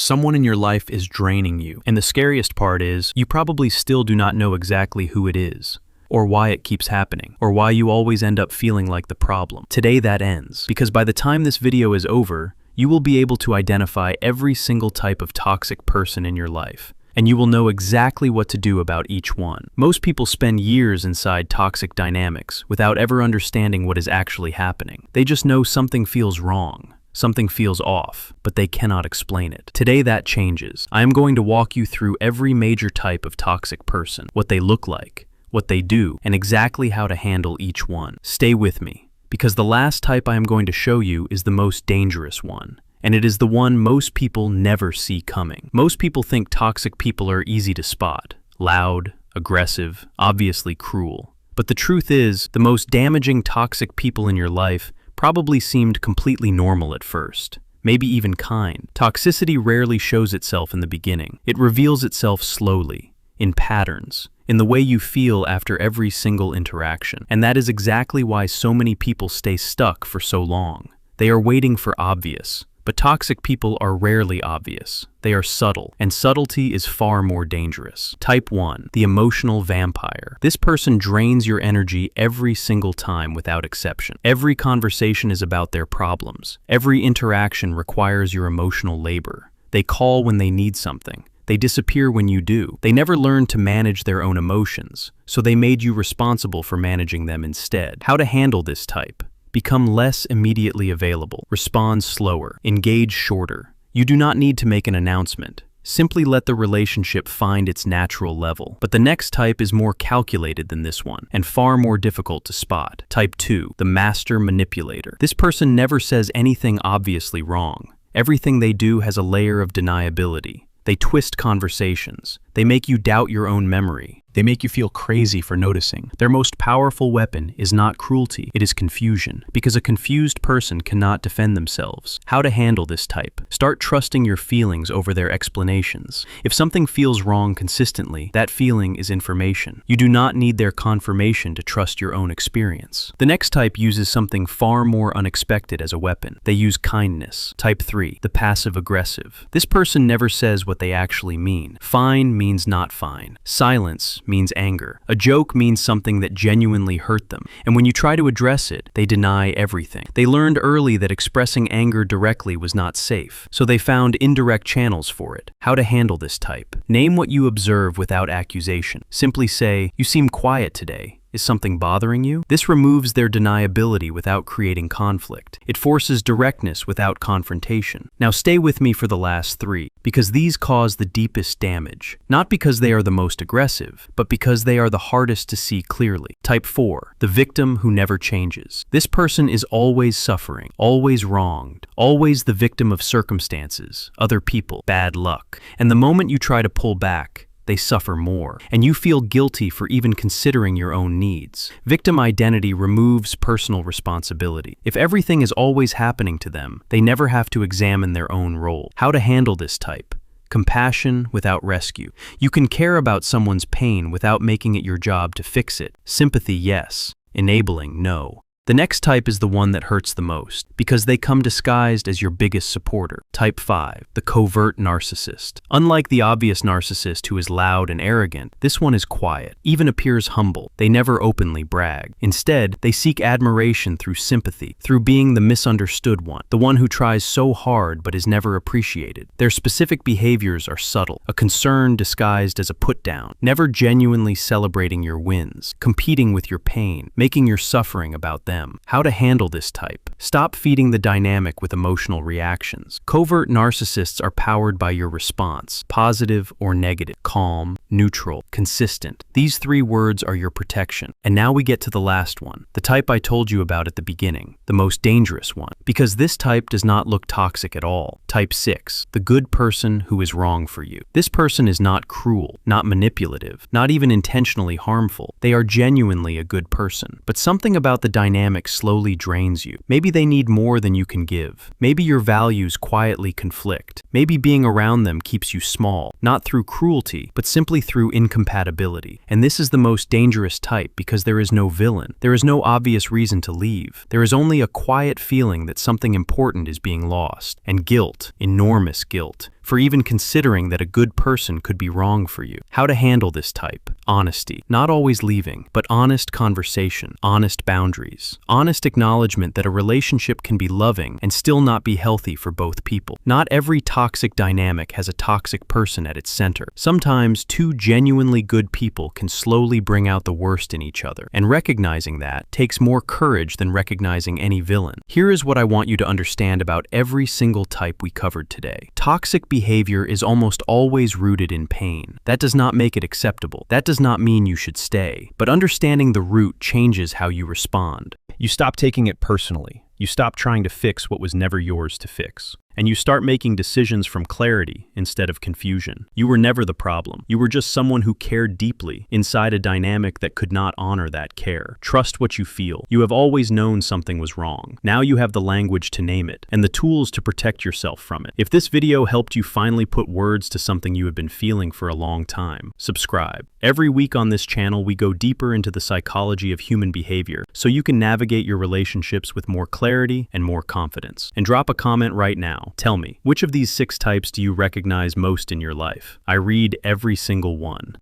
Someone in your life is draining you, and the scariest part is, you probably still do not know exactly who it is, or why it keeps happening, or why you always end up feeling like the problem. Today that ends, because by the time this video is over, you will be able to identify every single type of toxic person in your life, and you will know exactly what to do about each one. Most people spend years inside toxic dynamics without ever understanding what is actually happening. They just know something feels wrong. Something feels off, but they cannot explain it. Today that changes. I am going to walk you through every major type of toxic person, what they look like, what they do, and exactly how to handle each one. Stay with me, because the last type I am going to show you is the most dangerous one, and it is the one most people never see coming. Most people think toxic people are easy to spot, loud, aggressive, obviously cruel. But the truth is, the most damaging toxic people in your life probably seemed completely normal at first, maybe even kind. Toxicity rarely shows itself in the beginning. It reveals itself slowly, in patterns, in the way you feel after every single interaction. And that is exactly why so many people stay stuck for so long. They are waiting for obvious. But toxic people are rarely obvious. They are subtle, and subtlety is far more dangerous. Type 1, the emotional vampire. This person drains your energy every single time without exception. Every conversation is about their problems. Every interaction requires your emotional labor. They call when they need something. They disappear when you do. They never learned to manage their own emotions, so they made you responsible for managing them instead. How to handle this type? Become less immediately available. Respond slower. Engage shorter. You do not need to make an announcement. Simply let the relationship find its natural level. But the next type is more calculated than this one, and far more difficult to spot. Type 2, the Master Manipulator. This person never says anything obviously wrong. Everything they do has a layer of deniability. They twist conversations. They make you doubt your own memory. They make you feel crazy for noticing. Their most powerful weapon is not cruelty, it is confusion, because a confused person cannot defend themselves. How to handle this type? Start trusting your feelings over their explanations. If something feels wrong consistently, that feeling is information. You do not need their confirmation to trust your own experience. The next type uses something far more unexpected as a weapon. They use kindness. Type 3, the passive-aggressive. This person never says what they actually mean. Fine means not fine. Silence means anger. A joke means something that genuinely hurt them. And when you try to address it, they deny everything. They learned early that expressing anger directly was not safe, so they found indirect channels for it. How to handle this type? Name what you observe without accusation. Simply say, "You seem quiet today. Is something bothering you?" This removes their deniability without creating conflict. It forces directness without confrontation. Now stay with me for the last 3, because these cause the deepest damage. Not because they are the most aggressive, but because they are the hardest to see clearly. Type 4, the victim who never changes. This person is always suffering, always wronged, always the victim of circumstances, other people, bad luck. And the moment you try to pull back, they suffer more, and you feel guilty for even considering your own needs. Victim identity removes personal responsibility. If everything is always happening to them, they never have to examine their own role. How to handle this type? Compassion without rescue. You can care about someone's pain without making it your job to fix it. Sympathy, yes. Enabling, no. The next type is the one that hurts the most, because they come disguised as your biggest supporter. Type 5, the Covert Narcissist. Unlike the obvious narcissist who is loud and arrogant, this one is quiet, even appears humble. They never openly brag. Instead, they seek admiration through sympathy, through being the misunderstood one, the one who tries so hard but is never appreciated. Their specific behaviors are subtle, a concern disguised as a put-down, never genuinely celebrating your wins, competing with your pain, making your suffering about them. How to handle this type? Stop feeding the dynamic with emotional reactions. Covert narcissists are powered by your response, positive or negative, calm, neutral, consistent. These 3 words are your protection. And now we get to the last one, the type I told you about at the beginning, the most dangerous one, because this type does not look toxic at all. Type 6, the good person who is wrong for you. This person is not cruel, not manipulative, not even intentionally harmful. They are genuinely a good person. But something about the dynamic slowly drains you. Maybe they need more than you can give. Maybe your values quietly conflict. Maybe being around them keeps you small, not through cruelty, but simply through incompatibility. And this is the most dangerous type because there is no villain. There is no obvious reason to leave. There is only a quiet feeling that something important is being lost. And guilt, enormous guilt. for even considering that a good person could be wrong for you. How to handle this type? Honesty. Not always leaving, but honest conversation, honest boundaries, honest acknowledgement that a relationship can be loving and still not be healthy for both people. Not every toxic dynamic has a toxic person at its center. Sometimes two genuinely good people can slowly bring out the worst in each other, and recognizing that takes more courage than recognizing any villain. Here is what I want you to understand about every single type we covered today. Toxic behavior is almost always rooted in pain. That does not make it acceptable. That does not mean you should stay. But understanding the root changes how you respond. You stop taking it personally. You stop trying to fix what was never yours to fix. And you start making decisions from clarity instead of confusion. You were never the problem. You were just someone who cared deeply inside a dynamic that could not honor that care. Trust what you feel. You have always known something was wrong. Now you have the language to name it and the tools to protect yourself from it. If this video helped you finally put words to something you have been feeling for a long time, subscribe. Every week on this channel, we go deeper into the psychology of human behavior so you can navigate your relationships with more clarity and more confidence. And drop a comment right now. Tell me, which of these 6 types do you recognize most in your life? I read every single one.